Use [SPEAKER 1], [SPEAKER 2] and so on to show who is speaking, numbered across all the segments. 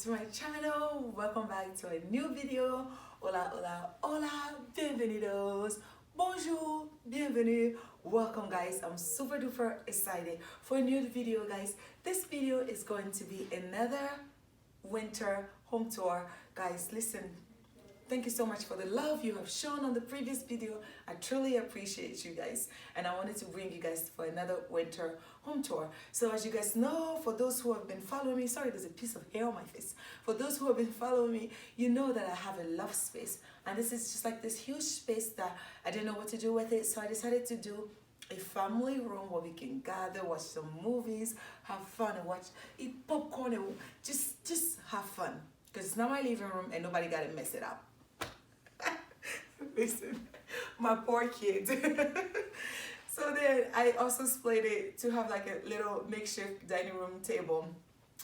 [SPEAKER 1] to my channel. Welcome back to a new video. Hola, hola, hola, bienvenidos, bonjour, bienvenue. Welcome guys, I'm super duper excited for a new video guys. This video is going to be another winter home tour. Guys, listen, thank you so much for the love you have shown on the previous video. I truly appreciate you guys. And I wanted to bring you guys for another winter home tour. So as you guys know, for those who have been following me, sorry, there's a piece of hair on my face. For those who have been following me, you know that I have a love space. And this is just like this huge space that I didn't know what to do with it. So I decided to do a family room where we can gather, watch some movies, have fun, and eat popcorn, and just have fun. Because it's not my living room and nobody got to mess it up. Listen, my poor kids. So then I also split it to have like a little makeshift dining room table,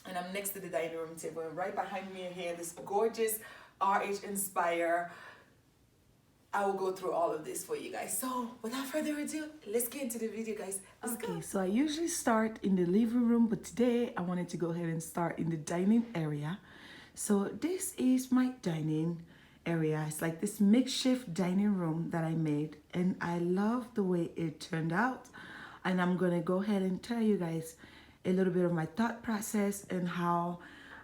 [SPEAKER 1] and I'm next to the dining room table, and right behind me here this gorgeous RH Inspire. I will go through all of this for you guys. So without further ado, let's get into the video guys. Let's go. So I usually start in the living room, but today I wanted to go ahead and start in the dining area. So this is my dining area. It's like this makeshift dining room that I made, and I love the way it turned out. And I'm gonna go ahead and tell you guys a little bit of my thought process and how,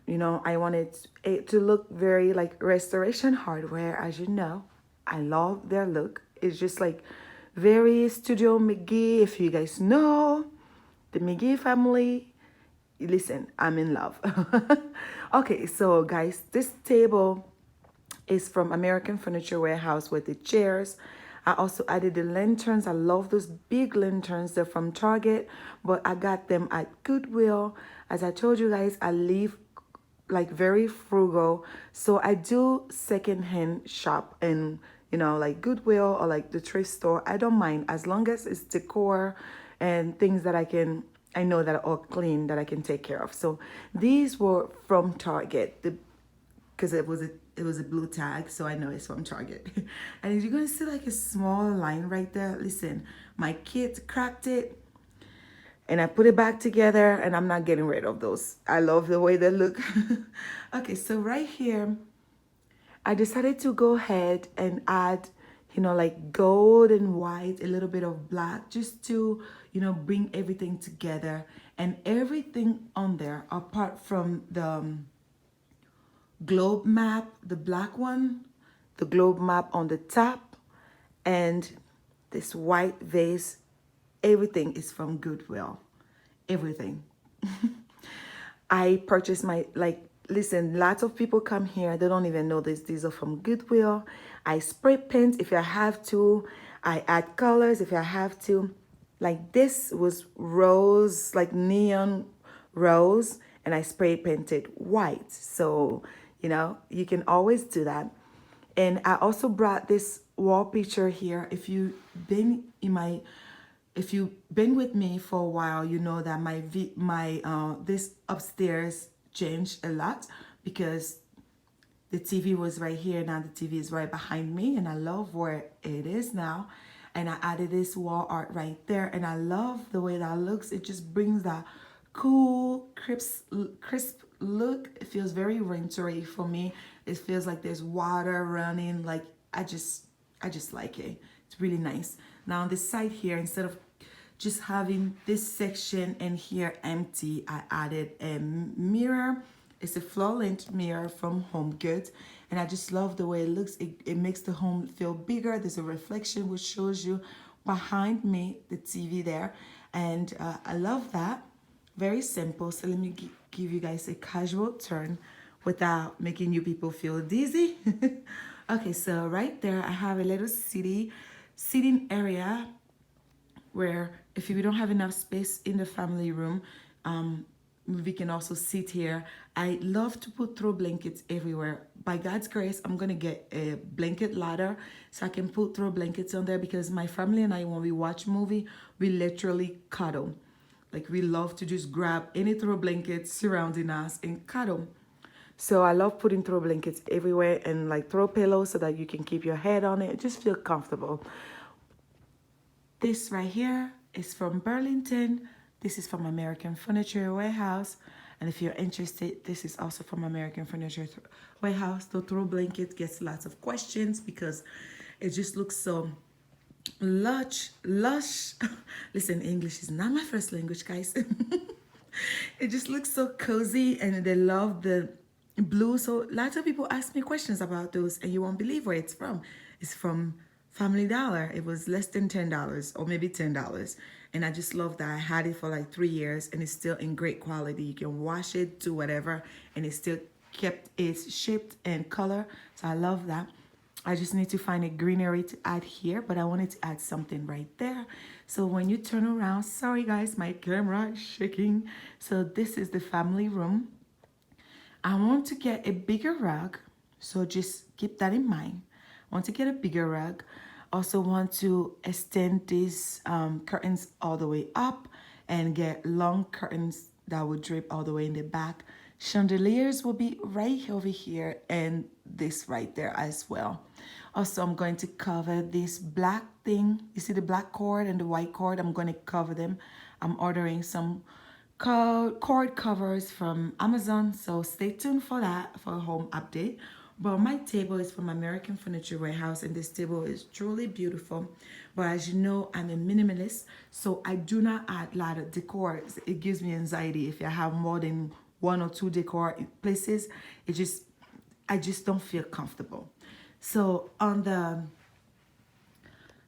[SPEAKER 1] I wanted it to look very like Restoration Hardware. As you know, I love their look. It's just like very Studio McGee. If you guys know the McGee family, listen, I'm in love. Okay, so guys, this table is from American Furniture Warehouse with the chairs. I also added the lanterns. I love those big lanterns. They're from Target, but I got them at Goodwill. As I told you guys, I live like very frugal, so I do secondhand shop and like Goodwill or like the thrift store. I don't mind as long as it's decor and things that I know that are all clean that I can take care of. So these were from Target, because it was a blue tag, so I know it's from Target. And you're gonna see like a small line right there. Listen, my kids cracked it and I put it back together, and I'm not getting rid of those. I love the way they look. Okay, so right here, I decided to go ahead and add, like gold and white, a little bit of black, just to, bring everything together. And everything on there, apart from the globe map, the black one, the globe map on the top, and this white vase, everything is from Goodwill. Everything. I purchased listen, lots of people come here, they don't even know this. These are from Goodwill. I spray paint if I have to. I add colors if I have to. Like this was rose, like neon rose, and I spray painted white. So, you can always do that. And I also brought this wall picture here. If you've been with me for a while, you know that this upstairs changed a lot, because the TV was right here. Now the TV is right behind me, and I love where it is now. And I added this wall art right there, and I love the way that looks. It just brings that cool, crisp look. It feels very wintry for me. It feels like there's water running. Like I just like it. It's really nice. Now on this side here, instead of just having this section and here empty, I added a mirror. It's a floor length mirror from Home Goods, and I just love the way it looks. It makes the home feel bigger. There's a reflection which shows you behind me the TV there, and I love that. Very simple. So let me give you guys a casual turn without making you people feel dizzy. Okay, so right there I have a little seating area where if you don't have enough space in the family room, we can also sit here. I love to put throw blankets everywhere. By God's grace, I'm gonna get a blanket ladder so I can put throw blankets on there, because my family and I, when we watch movie, we literally cuddle. Like we love to just grab any throw blankets surrounding us and cuddle. So I love putting throw blankets everywhere, and like throw pillows so that you can keep your head on it. Just feel comfortable. This right here is from Burlington. This is from American Furniture Warehouse. And if you're interested, this is also from American Furniture Warehouse. The throw blanket gets lots of questions because it just looks so lush. Listen, English is not my first language, guys. It just looks so cozy, and they love the blue. So lots of people ask me questions about those, and you won't believe where it's from. It's from Family Dollar. It was less than $10 or maybe $10. And I just love that. I had it for like 3 years and it's still in great quality. You can wash it, do whatever, and it still kept its shape and color. So I love that. I just need to find a greenery to add here, but I wanted to add something right there. So when you turn around, sorry guys, my camera is shaking. So this is the family room. I want to get a bigger rug, so just keep that in mind. I want to get a bigger rug. Also want to extend these curtains all the way up and get long curtains that would drape all the way in the back. Chandeliers will be right over here and this right there as well. Also, I'm going to cover this black thing. You see the black cord and the white cord? I'm going to cover them. I'm ordering some cord covers from Amazon, so stay tuned for that, for a home update. But my table is from American Furniture Warehouse, and this table is truly beautiful. But as you know, I'm a minimalist, so I do not add a lot of decor. It gives me anxiety if I have more than 1 or 2 decor places. I just don't feel comfortable. So on the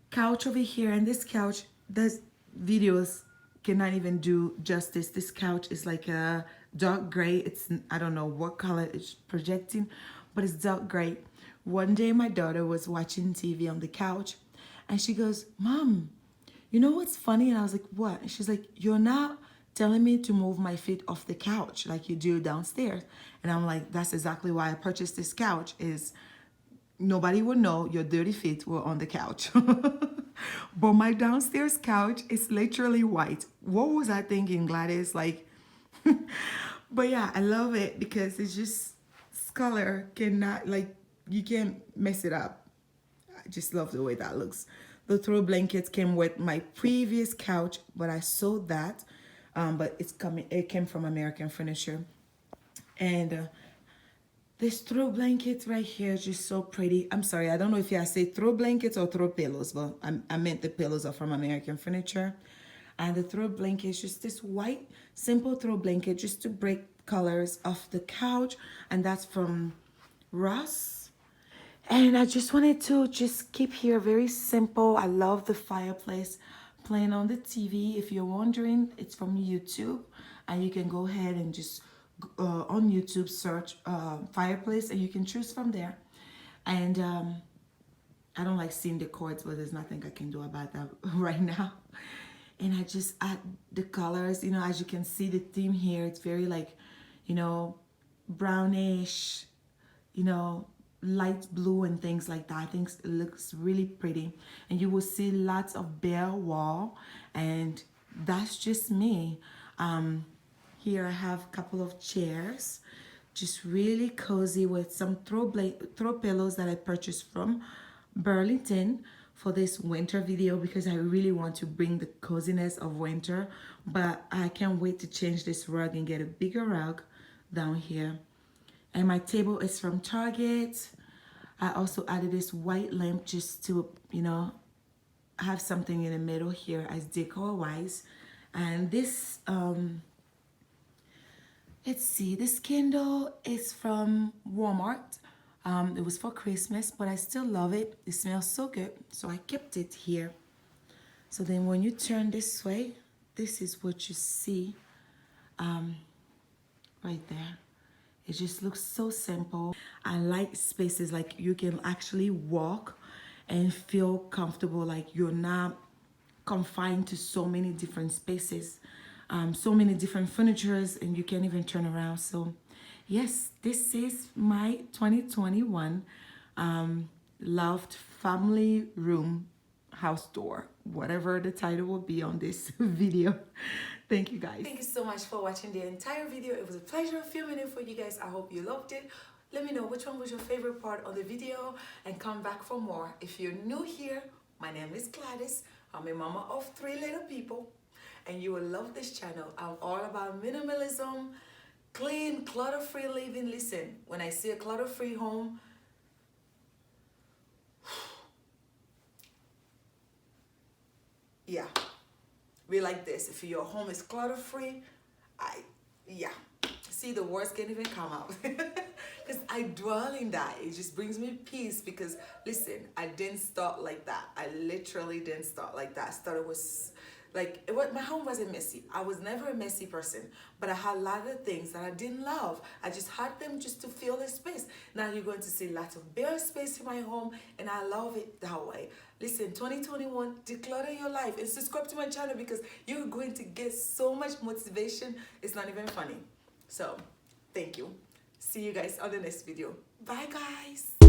[SPEAKER 1] couch over here, and this couch, there's videos cannot even do justice. This couch is like a dark gray. It's, I don't know what color it's projecting, but it's dark gray. One day my daughter was watching TV on the couch and she goes, "Mom, you know what's funny?" And I was like, "What?" And she's like, "You're not telling me to move my feet off the couch like you do downstairs." And I'm like, that's exactly why I purchased this couch, is nobody would know your dirty feet were on the couch. But my downstairs couch is literally white. What was I thinking, Gladys? Like, but yeah, I love it because it's just, this color cannot, like, you can't mess it up. I just love the way that looks. The throw blankets came with my previous couch, but I sold that. But it came from American Furniture. And this throw blanket right here is just so pretty. I'm sorry, I don't know if I say throw blankets or throw pillows, but I meant the pillows are from American Furniture. And the throw blanket is just this white, simple throw blanket just to break colors off the couch. And that's from Ross. And I just wanted to just keep here very simple. I love the fireplace playing on the TV. If you're wondering, it's from YouTube. And you can go ahead and just on YouTube search fireplace, and you can choose from there. And I don't like seeing the cords, but there's nothing I can do about that right now. And I just add the colors, you know, as you can see the theme here, it's very like, you know, brownish, you know, light blue and things like that. I think it looks really pretty. And you will see lots of bare wall, and that's just me. Here I have a couple of chairs, just really cozy with some throw pillows that I purchased from Burlington for this winter video, because I really want to bring the coziness of winter. But I can't wait to change this rug and get a bigger rug down here. And my table is from Target. I also added this white lamp just to, you know, have something in the middle here as decor wise. And this let's see, this candle is from Walmart. It was for Christmas, but I still love it. It smells so good, so I kept it here. So then when you turn this way, this is what you see right there. It just looks so simple. I like spaces like you can actually walk and feel comfortable, like you're not confined to so many different spaces. So many different furnitures, and you can't even turn around. So yes, this is my 2021 loft family room house tour, whatever the title will be on this video. Thank you guys. Thank you so much for watching the entire video. It was a pleasure filming it for you guys. I hope you loved it. Let me know which one was your favorite part of the video, and come back for more. If you're new here, my name is Gladys. I'm a mama of 3 little people, and you will love this channel. I'm all about minimalism, clean, clutter-free living. Listen, when I see a clutter-free home, yeah, we like this. If your home is clutter-free, yeah, see, the words can't even come out. Because I dwell in that. It just brings me peace because, listen, I didn't start like that. I literally didn't start like that. I started with, like, my home wasn't messy. I was never a messy person, but I had a lot of things that I didn't love. I just had them just to fill the space. Now you're going to see lots of bare space in my home, and I love it that way. Listen, 2021, declutter your life and subscribe to my channel because you're going to get so much motivation. It's not even funny. So, thank you. See you guys on the next video. Bye, guys.